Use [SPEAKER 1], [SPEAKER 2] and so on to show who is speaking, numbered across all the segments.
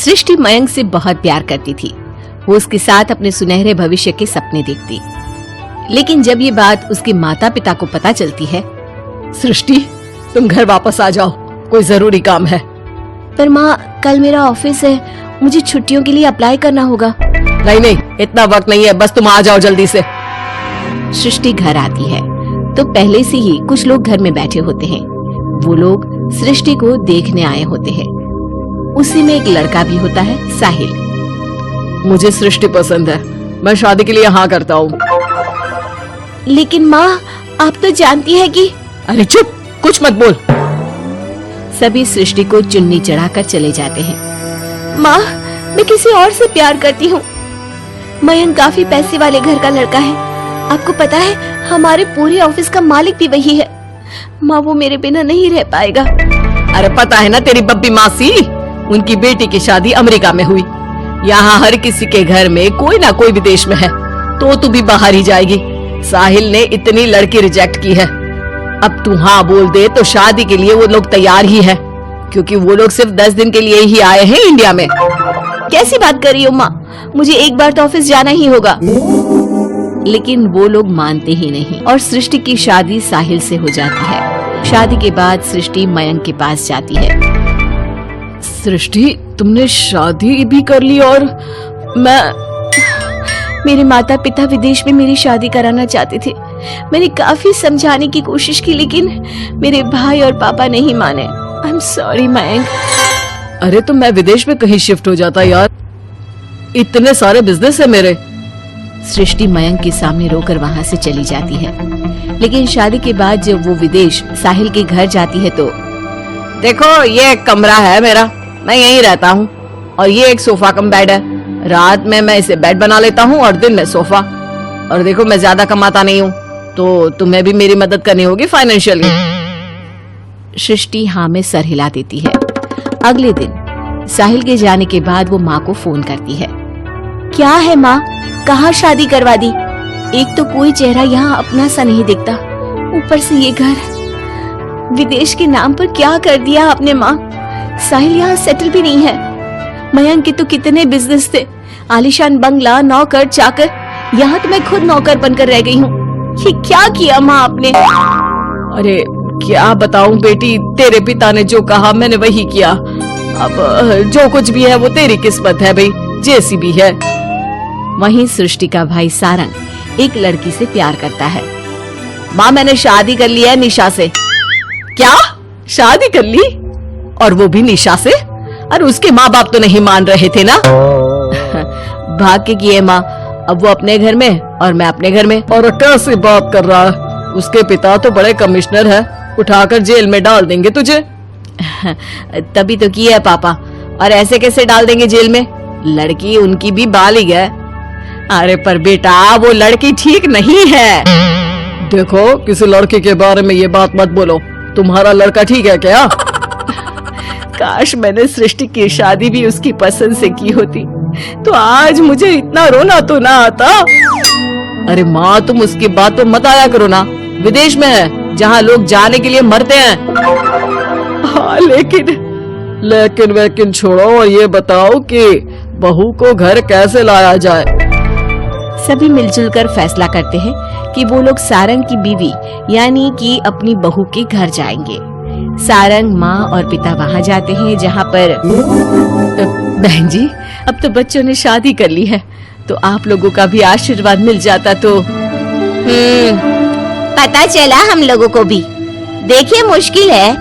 [SPEAKER 1] सृष्टि मयंक से बहुत प्यार करती थी। वो उसके साथ अपने सुनहरे भविष्य के सपने देखती। लेकिन जब ये बात उसके माता पिता को पता चलती है,
[SPEAKER 2] सृष्टि तुम घर वापस आ जाओ, कोई जरूरी काम है।
[SPEAKER 1] पर माँ कल मेरा ऑफिस है, मुझे छुट्टियों के लिए अप्लाई करना होगा।
[SPEAKER 2] नहीं, इतना वक्त नहीं है, बस तुम आ जाओ जल्दी से।
[SPEAKER 1] सृष्टि घर आती है तो पहले से ही कुछ लोग घर में बैठे होते हैं। वो लोग सृष्टि को देखने आए होते हैं। उसी में एक लड़का भी होता है, साहिल।
[SPEAKER 2] मुझे सृष्टि पसंद है, मैं शादी के लिए हाँ करता हूँ।
[SPEAKER 1] लेकिन माँ आप तो जानती है कि।
[SPEAKER 2] अरे चुप, कुछ मत बोल।
[SPEAKER 1] सभी सृष्टि को चुन्नी चढ़ाकर चले जाते हैं। माँ मैं किसी और से प्यार करती हूँ। मयंक काफी पैसे वाले घर का लड़का है। आपको पता है हमारे पूरे ऑफिस का मालिक भी वही है। माँ वो मेरे बिना नहीं रह पाएगा।
[SPEAKER 2] अरे पता है ना तेरी बब्बी मासी, उनकी बेटी की शादी अमेरिका में हुई। यहाँ हर किसी के घर में कोई ना कोई विदेश में है, तो तू भी बाहर ही जाएगी। साहिल ने इतनी लड़की रिजेक्ट की है। अब तू हाँ बोल दे तो शादी के लिए वो लोग तैयार ही है, क्योंकि वो लोग सिर्फ 10 दिन के लिए ही आए हैं इंडिया में।
[SPEAKER 1] कैसी बात कर रही हो माँ, मुझे एक बार तो ऑफिस जाना ही होगा। लेकिन वो लोग मानते ही नहीं और सृष्टि की शादी साहिल से हो जाती है। शादी के बाद सृष्टि मयंक के पास जाती है।
[SPEAKER 2] सृष्टि तुमने शादी भी कर ली और
[SPEAKER 1] मेरे माता पिता विदेश में मेरी शादी कराना चाहते थे। मैंने काफी समझाने की कोशिश की, लेकिन मेरे भाई और पापा नहीं माने। I am sorry Mayank.
[SPEAKER 2] अरे तो मैं विदेश में कहीं शिफ्ट हो जाता यार, इतने सारे बिजनेस है मेरे।
[SPEAKER 1] सृष्टि मयंक के सामने रोकर वहाँ से चली जाती है। लेकिन शादी के बाद जब वो विदेश साहिल के घर जाती है तो
[SPEAKER 2] देखो ये एक कमरा है मेरा, मैं यहीं रहता हूँ, और ये एक सोफा कम बेड है। रात में मैं इसे बेड बना लेता हूँ और दिन में सोफा। और देखो मैं ज्यादा कमाता नहीं हूँ, तो तुम्हें भी मेरी मदद करनी होगी फाइनेंशियली।
[SPEAKER 1] सृष्टि हाँ में सर हिला देती है। अगले दिन साहिल के जाने के बाद वो माँ को फोन करती है। क्या है माँ, कहाँ शादी करवा दी? एक तो कोई चेहरा यहाँ अपना सा नहीं दिखता, ऊपर से ये घर। विदेश के नाम पर क्या कर दिया आपने माँ? साहिल यहाँ सेटल भी नहीं है। मयंक के तो कितने बिजनेस थे, आलीशान बंगला, नौकर चाकर। यहाँ तो मैं खुद नौकर बनकर रह गई हूँ। ये क्या किया माँ आपने?
[SPEAKER 2] अरे क्या बताऊं बेटी, तेरे पिता ने जो कहा मैंने वही किया। अब जो कुछ भी है वो तेरी किस्मत है भाई, जैसी भी है।
[SPEAKER 1] वहीं सृष्टि का भाई सारंग एक लड़की से प्यार करता है।
[SPEAKER 2] माँ मैंने शादी कर ली है निशा से। क्या शादी कर ली? और वो भी निशा से? और उसके माँ बाप तो नहीं मान रहे थे ना।
[SPEAKER 1] भाग्य की है माँ, अब वो अपने घर में और मैं अपने घर में।
[SPEAKER 2] और कैसी बात कर रहा है, उसके पिता तो बड़े कमिश्नर है, उठाकर जेल में डाल देंगे तुझे।
[SPEAKER 1] तभी तो किया है पापा, और ऐसे कैसे डाल देंगे जेल में? लड़की उनकी भी बालिग है।
[SPEAKER 2] अरे पर बेटा वो लड़की ठीक नहीं है। देखो किसी लड़के के बारे में ये बात मत बोलो, तुम्हारा लड़का ठीक है क्या?
[SPEAKER 1] काश मैंने सृष्टि की शादी भी उसकी पसंद से की होती, तो आज मुझे इतना रोना तो ना आता।
[SPEAKER 2] अरे माँ तुम उसकी बात तो मत आया करो ना, विदेश में है जहाँ लोग जाने के लिए मरते हैं। हाँ लेकिन छोड़ो और ये बताओ कि बहू को घर कैसे लाया जाए?
[SPEAKER 1] सभी मिलजुल कर फैसला करते हैं कि वो लोग सारंग की बीवी यानी कि अपनी बहू के घर जाएंगे। सारंग, माँ और पिता वहाँ जाते हैं जहाँ पर बहन जी अब तो बच्चों ने शादी कर ली है, तो आप लोगों का भी आशीर्वाद मिल जाता तो। पता चला हम लोगों को भी। देखिए मुश्किल है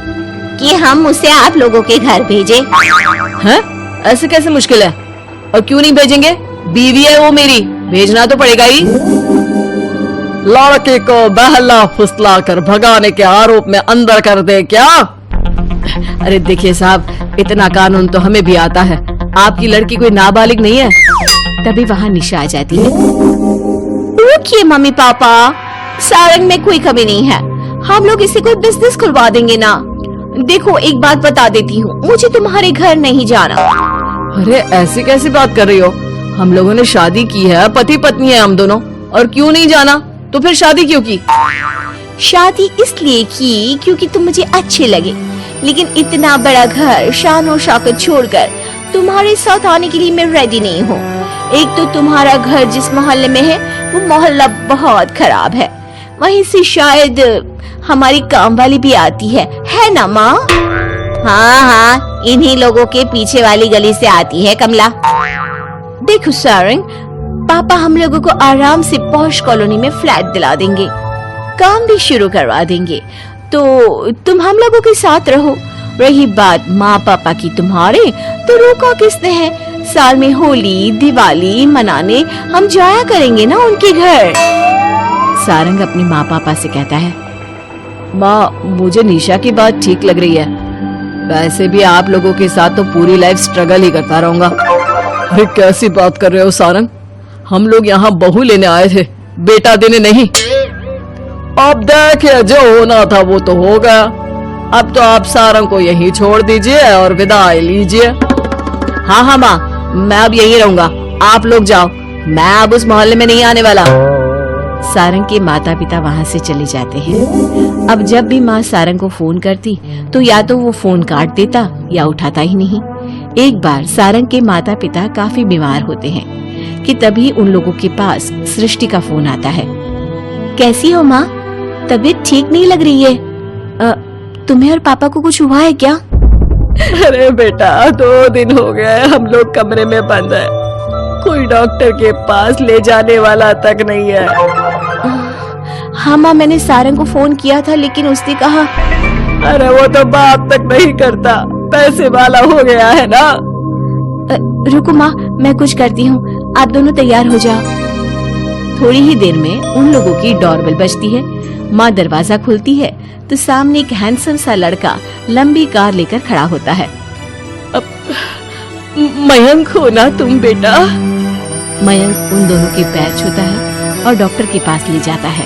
[SPEAKER 1] कि हम उसे आप लोगों के घर भेजे।
[SPEAKER 2] हैं? ऐसे कैसे मुश्किल है? और क्यों नहीं भेजेंगे? बीवी है वो मेरी, भेजना तो पड़ेगा ही। लड़के को बहला फुसला कर भगाने के आरोप में अंदर कर दे क्या? अरे देखिए साहब, इतना कानून तो हमें भी आता है, आपकी लड़की कोई नाबालिग नहीं है।
[SPEAKER 1] तभी वहाँ निशा आ जाती है। रुकिए मम्मी पापा, सारंग में कोई कमी नहीं है, हम लोग इसे कोई बिजनेस खुलवा देंगे ना। देखो एक बात बता देती हूँ, मुझे तुम्हारे घर नहीं जाना।
[SPEAKER 2] अरे ऐसी कैसी बात कर रही हो? हम लोगों ने शादी की है, पति पत्नी है हम दोनों, और क्यों नहीं जाना? तो फिर शादी क्यों की?
[SPEAKER 1] शादी इसलिए की क्योंकि तुम मुझे अच्छे लगे, लेकिन इतना बड़ा घर शान और शौकत छोड़कर तुम्हारे साथ आने के लिए मैं रेडी नहीं हूँ। एक तो तुम्हारा घर जिस मोहल्ले में है वो मोहल्ला बहुत खराब है, वहीं से शायद हमारी काम वाली भी आती है ना माँ? हाँ हाँ, इन्हीं लोगों के पीछे वाली गली से आती है कमला। देखो सारंग, पापा हम लोगों को आराम से पॉश कॉलोनी में फ्लैट दिला देंगे, काम भी शुरू करवा देंगे, तो तुम हम लोगों के साथ रहो। रही बात माँ पापा की तुम्हारे, तो रोका किसने है? साल में होली दिवाली मनाने हम जाया करेंगे ना उनके घर। सारंग अपने माँ पापा से कहता है,
[SPEAKER 2] माँ मुझे निशा की बात ठीक लग रही है, वैसे भी आप लोगों के साथ तो पूरी लाइफ स्ट्रगल ही करता रहूंगा। अरे कैसी बात कर रहे हो सारंग, हम लोग यहाँ बहू लेने आए थे, बेटा देने नहीं। अब देखिए जो होना था वो तो हो गया, अब तो आप सारंग को यहीं छोड़ दीजिए और विदाई लीजिए। हाँ हाँ माँ, मैं अब यहीं रहूंगा, आप लोग जाओ, मैं अब उस मोहल्ले में नहीं आने वाला।
[SPEAKER 1] सारंग के माता पिता वहाँ से चले जाते हैं। अब जब भी माँ सारंग को फोन करती तो या तो वो फोन काट देता या उठाता ही नहीं। एक बार सारंग के माता पिता काफी बीमार होते हैं कि तभी उन लोगों के पास सृष्टि का फोन आता है। कैसी हो माँ? तबीयत ठीक नहीं लग रही है, तुम्हें और पापा को कुछ हुआ है क्या?
[SPEAKER 2] अरे बेटा 2 दिन हो गए हम लोग कमरे में बंद है, कोई डॉक्टर के पास ले जाने वाला तक नहीं है।
[SPEAKER 1] हाँ माँ, मैंने सारंग को फोन किया था लेकिन उसने कहा।
[SPEAKER 2] अरे वो तो बात तक नहीं करता, पैसे वाला हो गया है ना।
[SPEAKER 1] रुको माँ, मैं कुछ करती हूँ, आप दोनों तैयार हो जाओ। थोड़ी ही देर में उन लोगों की डोरबेल बजती है। माँ दरवाजा खोलती है तो सामने एक हैंडसम सा लड़का लंबी कार लेकर खड़ा होता है।
[SPEAKER 2] मयंक हो ना तुम बेटा?
[SPEAKER 1] मयंक उन दोनों के पैर छूता है और डॉक्टर के पास ले जाता है।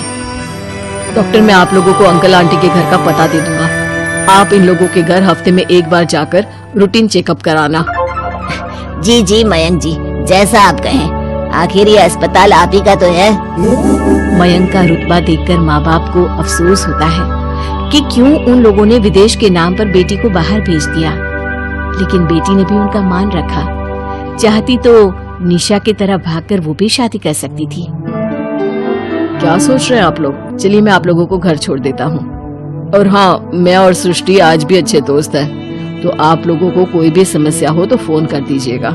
[SPEAKER 2] डॉक्टर, मैं आप लोगों को अंकल आंटी के घर का पता दे दूंगा, आप इन लोगों के घर हफ्ते में एक बार जाकर रूटीन चेकअप कराना।
[SPEAKER 3] जी जी मयंक जी, जैसा आप कहें, आखिर ये अस्पताल आप ही का तो है।
[SPEAKER 1] मयंक का रुतबा देखकर माँ बाप को अफसोस होता है कि क्यों उन लोगों ने विदेश के नाम पर बेटी को बाहर भेज दिया, लेकिन बेटी ने भी उनका मान रखा। चाहती तो निशा की तरह भागकर वो भी शादी कर सकती थी।
[SPEAKER 2] क्या सोच रहे हैं आप लोग? चलिए मैं आप लोगों को घर छोड़ देता हूँ। और हाँ, मैं और सृष्टि आज भी अच्छे दोस्त हैं, तो आप लोगों को कोई भी समस्या हो तो फोन कर दीजिएगा।